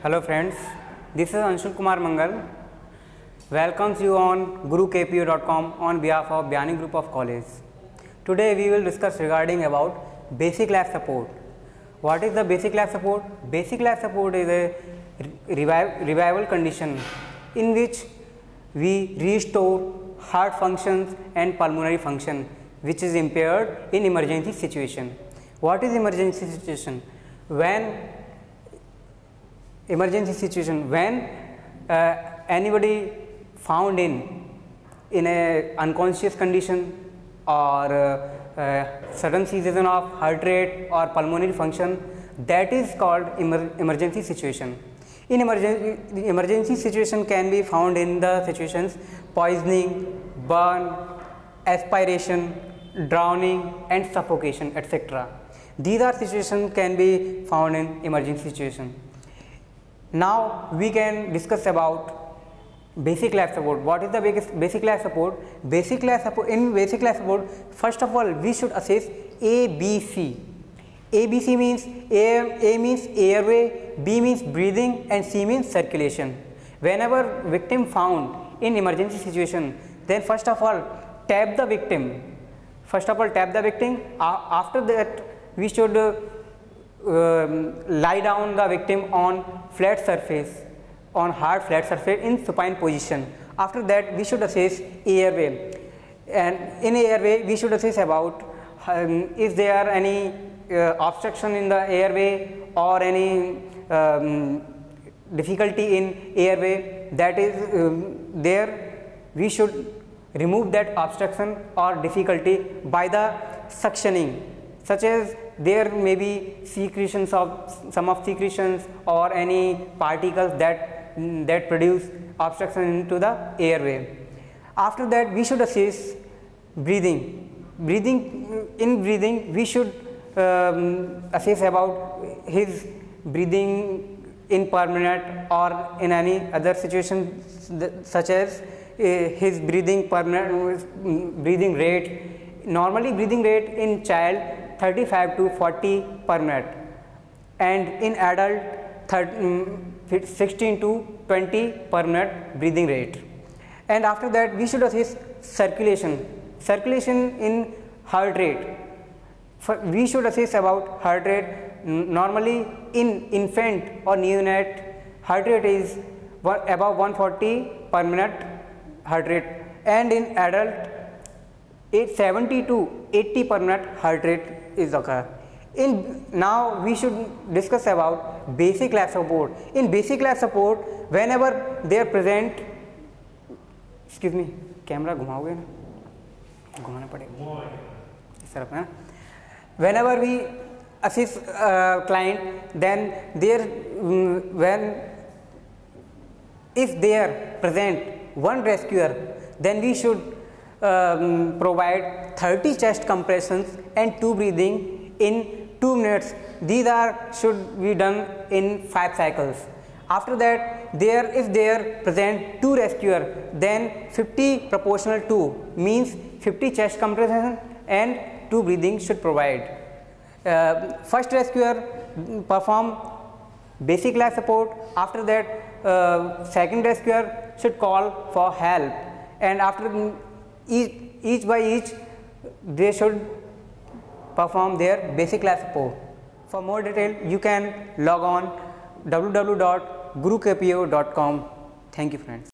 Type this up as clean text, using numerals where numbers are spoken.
Hello friends, this is Anshul Kumar Mangal. Welcomes you on GuruKPO.com on behalf of Biyani Group of College. Today we will discuss regarding about basic life support. What is the basic life support? Basic life support is a revival condition in which we restore heart functions and pulmonary function which is impaired in emergency situation. What is emergency situation? When anybody found in a unconscious condition or sudden cessation of heart rate or pulmonary function, that is called emergency situation. In emergency situation can be found in the situations poisoning, burn, aspiration, drowning and suffocation, etc. These are situations can be found in emergency situation. Now we can discuss about basic life support. What is the basic life support? In basic life support, first of all we should assess ABC. ABC means A means airway, B means breathing and C means circulation. Whenever victim found in emergency situation, then first of all tap the victim. After that we should lie down the victim on flat surface, on hard flat surface in supine position. After that we should assess airway, and in airway we should assess about is there any obstruction in the airway or any difficulty in airway, that is there we should remove that obstruction or difficulty by the suctioning, such as there may be secretions of some of secretions or any particles that produce obstruction into the airway. After that we should assess breathing. In breathing we should assess about his breathing in permanent or in any other situation, such as his breathing rate. Normally breathing rate in child 35 to 40 per minute, and in adult 16 to 20 per minute breathing rate. And after that we should assess circulation in heart rate. We should assess about heart rate. Normally in infant or neonate heart rate is above 140 per minute heart rate, and in adult 70 to 80 per minute heart rate is occur. Now we should discuss about basic life support. In basic life support, whenever they are present, excuse me, camera घुमाओगे ना, घुमाना पड़ेगा इस तरफ है. Whenever we assist client, then if they are present one rescuer, then we should provide 30 chest compressions and 2 breathing in 2 minutes. These should be done in 5 cycles. After that, if they are present 2 rescuer, then 50 proportional 2 means 50 chest compressions and 2 breathing should provide. First rescuer perform basic life support. After that, second rescuer should call for help, and after each by each they should perform their basic life support. For more detail you can log on www.gurukpo.com. Thank you friends.